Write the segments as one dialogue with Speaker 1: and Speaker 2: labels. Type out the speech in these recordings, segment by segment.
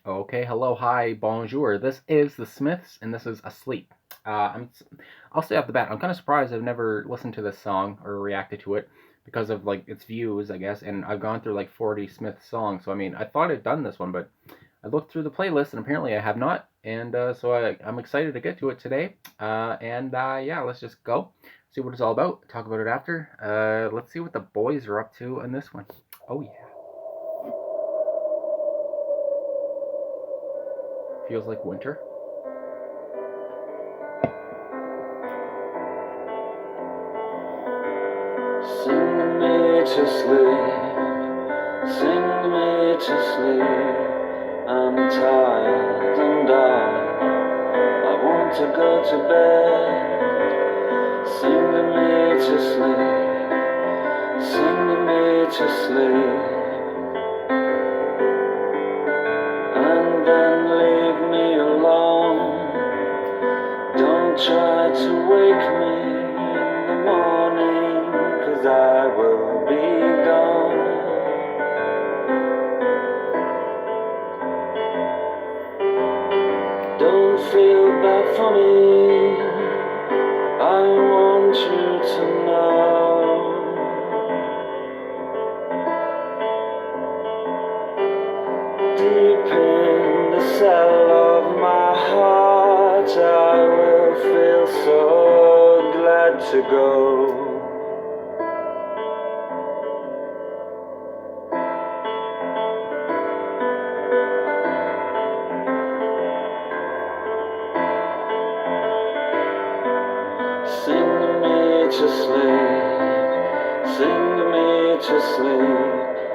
Speaker 1: Okay, hello, hi, bonjour. This is the Smiths, and this is Asleep. I'll say off the bat, I'm kind of surprised I've never listened to this song or reacted to it because of like its views, I guess. And I've gone through like 40 Smith songs, so I mean, I thought I'd done this one, but I looked through the playlist, and apparently I have not. And I'm excited to get to it today. Yeah, let's just go see what it's all about. Talk about it after. Let's see what the boys are up to in this one. Oh yeah, feels like winter.
Speaker 2: Sing me to sleep, sing me to sleep. I'm tired and I want to go to bed. Sing me to sleep, sing me to sleep, and then leave me alone. Don't try to wake me in the morning, 'cause I will be gone. Don't feel bad for me, I want you to know. Deep in the cell of my heart, I will feel so glad to go. Sing me to sleep, sing me to sleep.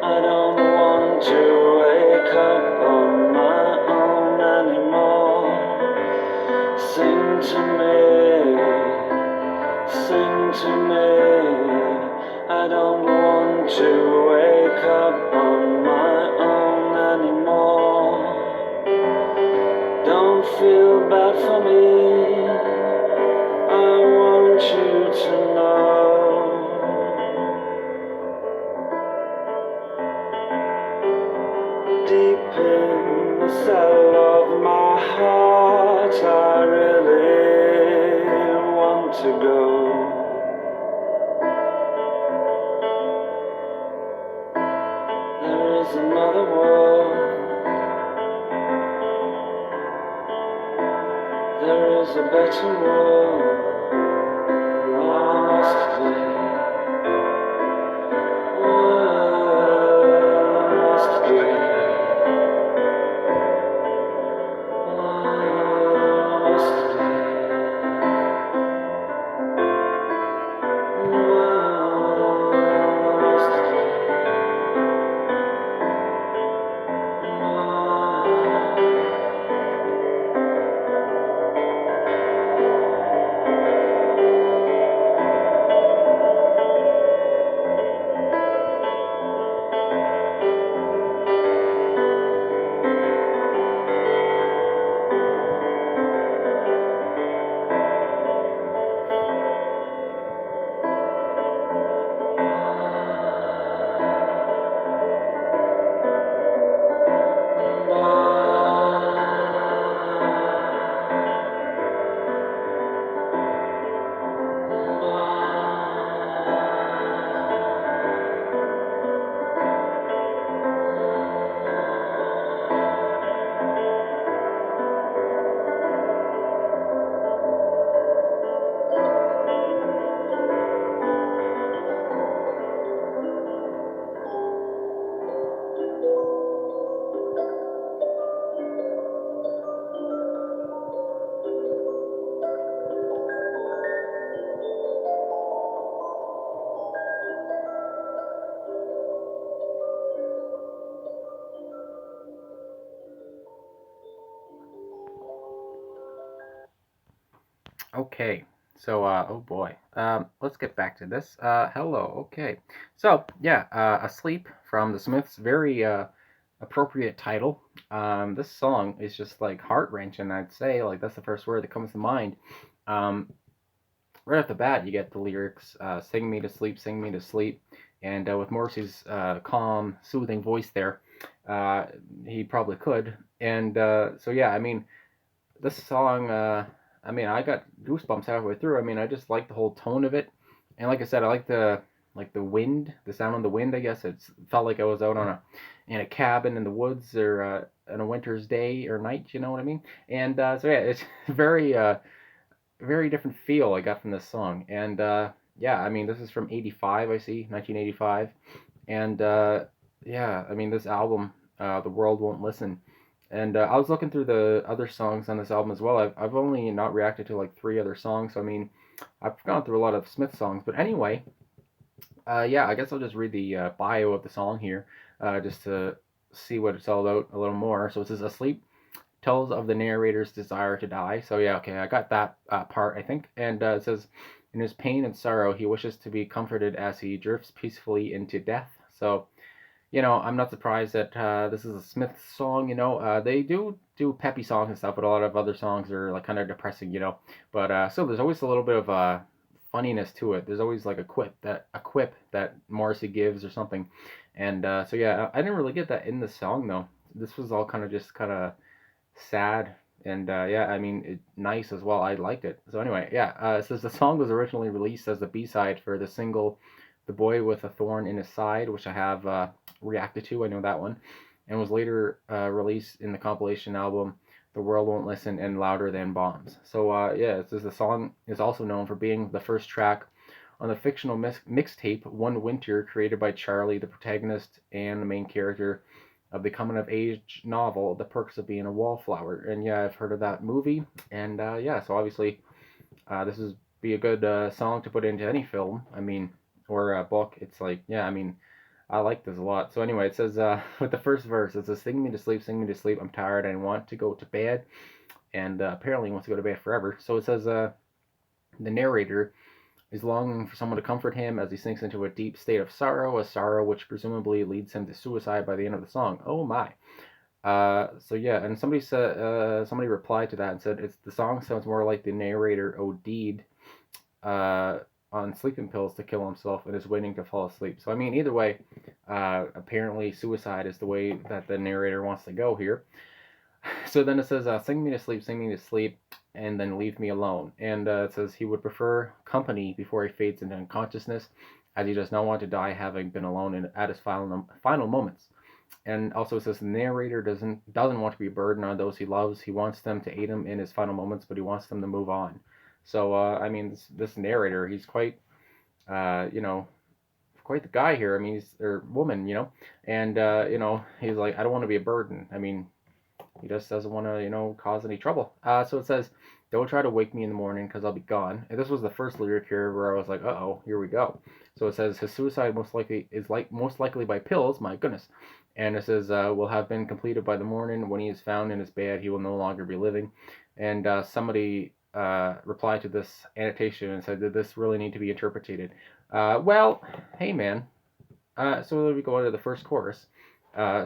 Speaker 2: I don't want to wake up on my own anymore. Sing to me, sing to me. I don't want to wake up on my own anymore. Don't feel bad for me, I want you to know. Deep in the cell of my heart, I really want to go. There is another world, there is a better world. Where must be? Where must be? Where must be? Where must
Speaker 1: Okay, oh boy. Let's get back to this. Hello, okay. Asleep from the Smiths, very appropriate title. This song is just like heart wrenching, I'd say. Like, that's the first word that comes to mind. Um, right off the bat, you get the lyrics, sing me to sleep, and with Morrissey's calm, soothing voice there. Uh, he probably could. And so yeah, I mean, this song, I mean, I got goosebumps halfway through. I mean, I just like the whole tone of it, and like I said, I like the wind, the sound on the wind. I guess it felt like I was out on a in a cabin in the woods or on a winter's day or night. You know what I mean? And so yeah, it's very very different feel I got from this song. And yeah, I mean, this is from '85. I see 1985, and yeah, I mean, this album, The World Won't Listen. And I was looking through the other songs on this album as well. I've only not reacted to like three other songs. So, I mean, I've gone through a lot of Smith songs. But anyway, yeah, I guess I'll just read the bio of the song here just to see what it's all about a little more. So it says, Asleep tells of the narrator's desire to die. So yeah, okay, I got that part, I think. And it says, in his pain and sorrow, he wishes to be comforted as he drifts peacefully into death. So I'm not surprised that this is a Smith song. They do peppy songs and stuff, but a lot of other songs are like kind of depressing. But still, there's always a little bit of funniness to it. There's always like a quip that Morrissey gives or something. And so yeah, I didn't really get that in the song though. This was all kind of sad and yeah, I mean, nice as well. I liked it. So anyway, yeah, it says the song was originally released as the B-side for the single "The Boy with a Thorn in His Side," which I have reacted to. I know that one, and was later released in the compilation album "The World Won't Listen" and "Louder Than Bombs." So yeah, it says the song is also known for being the first track on the fictional mixtape "One Winter," created by Charlie, the protagonist and the main character of the coming of age novel "The Perks of Being a Wallflower." And yeah, I've heard of that movie, and yeah, so obviously this is be a good song to put into any film. I mean, or a book. It's like, yeah, I mean, I like this a lot. So anyway, it says with the first verse, it says, "Sing me to sleep, sing me to sleep. I'm tired. I want to go to bed." And apparently, he wants to go to bed forever. So it says the narrator is longing for someone to comfort him as he sinks into a deep state of sorrow, a sorrow which presumably leads him to suicide by the end of the song. Oh my! So yeah, and somebody replied to that and said it's the song sounds more like the narrator OD'd uh, on sleeping pills to kill himself and is waiting to fall asleep. So I mean, either way, apparently suicide is the way that the narrator wants to go here. So then it says, sing me to sleep, and then leave me alone." And it says he would prefer company before he fades into unconsciousness, as he does not want to die having been alone at his final moments. And also it says the narrator doesn't want to be a burden on those he loves. He wants them to aid him in his final moments, but he wants them to move on. So I mean, this narrator, he's quite you know quite the guy here. I mean, he's or woman, and he's like, I don't want to be a burden. I mean, he just doesn't want to, cause any trouble. So it says, "Don't try to wake me in the morning because I'll be gone." And this was the first lyric here where I was like, "Uh-oh, here we go." So it says, "His suicide most likely by pills." My goodness. And it says, "Will have been completed by the morning. When he is found in his bed, he will no longer be living." And somebody replied to this annotation and said, "Did this really need to be interpreted?" Well, hey man, so we go into the first chorus.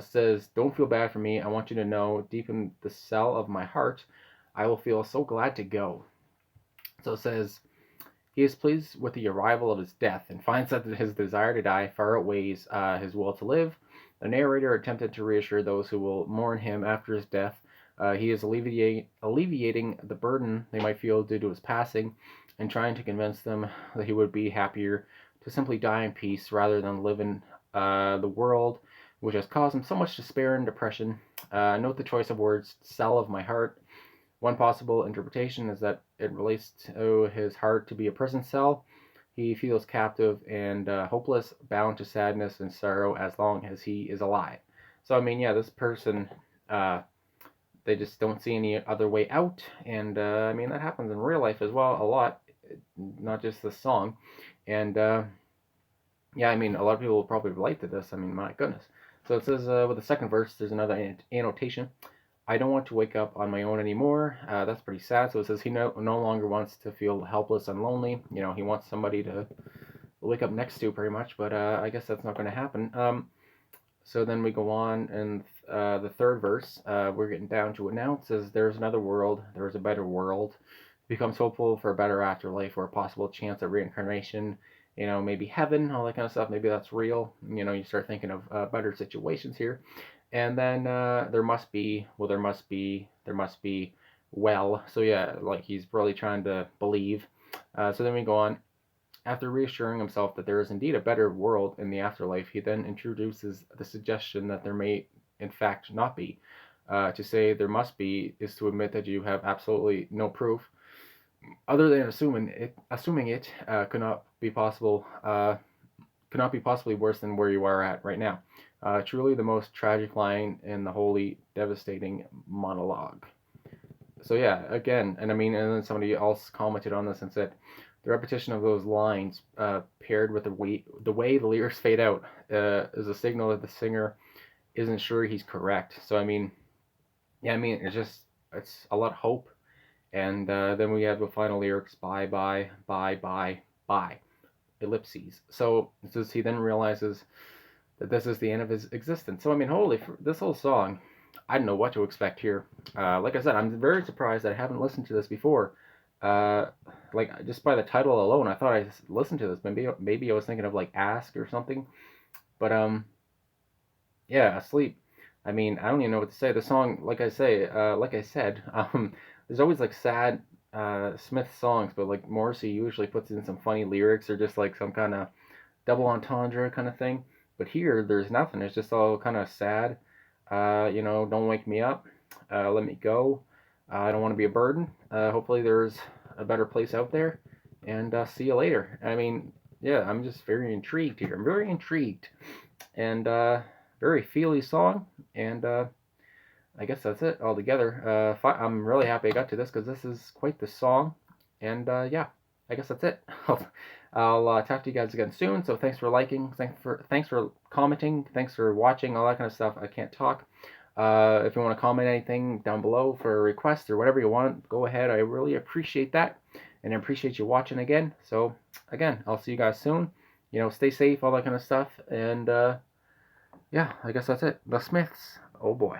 Speaker 1: Says, "Don't feel bad for me. I want you to know, deep in the cell of my heart, I will feel so glad to go." So it says, he is pleased with the arrival of his death and finds that his desire to die far outweighs his will to live. The narrator attempted to reassure those who will mourn him after his death. He is alleviating the burden they might feel due to his passing and trying to convince them that he would be happier to simply die in peace rather than live in the world which has caused him so much despair and depression. Note the choice of words, "cell of my heart." One possible interpretation is that it relates to his heart to be a prison cell. He feels captive and hopeless, bound to sadness and sorrow as long as he is alive. So, I mean, yeah, this person, uh, they just don't see any other way out. And, I mean, that happens in real life as well a lot, not just this song. And, yeah, I mean, a lot of people will probably relate to this. I mean, my goodness. So it says with the second verse, there's another annotation. "I don't want to wake up on my own anymore." That's pretty sad. So it says he no longer wants to feel helpless and lonely. He wants somebody to wake up next to, pretty much. But I guess that's not going to happen. So then we go on, and the third verse, we're getting down to it now. It says, "There's another world. There is a better world." Becomes hopeful for a better afterlife or a possible chance at reincarnation. Maybe heaven, all that kind of stuff. Maybe that's real. You start thinking of better situations here. And then there must be, well, there must be well. So yeah, like he's really trying to believe. So then we go on. After reassuring himself that there is indeed a better world in the afterlife, he then introduces the suggestion that there may, in fact, not be. To say there must be is to admit that you have absolutely no proof, other than assuming it could not be possible, could not be possibly worse than where you are at right now. Truly, the most tragic line in the wholly devastating monologue. So yeah, again, and I mean, and then somebody else commented on this and said the repetition of those lines, paired with the way the lyrics fade out, is a signal that the singer isn't sure he's correct. So I mean, yeah, I mean, it's a lot of hope, and then we have the final lyrics: bye bye bye bye bye, ellipses. So it says he then realizes that this is the end of his existence. So I mean, holy, this whole song, I don't know what to expect here. Like I said, I'm very surprised that I haven't listened to this before. Uh, like just by the title alone, I thought I listened to this. Maybe I was thinking of like Ask or something. But yeah, Asleep. I mean, I don't even know what to say. The song, like I said, there's always like sad Smith songs, but like Morrissey usually puts in some funny lyrics or just like some kind of double entendre kind of thing. But here, there's nothing. It's just all kind of sad. Don't wake me up. Let me go. I don't want to be a burden. Hopefully, there's a better place out there. And see you later. I mean, yeah, I'm just very intrigued here. I'm very intrigued. And very feely song. And I guess that's it altogether. I'm really happy I got to this because this is quite the song. And yeah, I guess that's it. I'll talk to you guys again soon. So thanks for liking, thanks for commenting, thanks for watching, all that kind of stuff. I can't talk. If you want to comment anything down below for a request or whatever you want, go ahead. I really appreciate that, and I appreciate you watching again. So again, I'll see you guys soon. Stay safe, all that kind of stuff. And yeah, I guess that's it. The Smiths. Oh boy.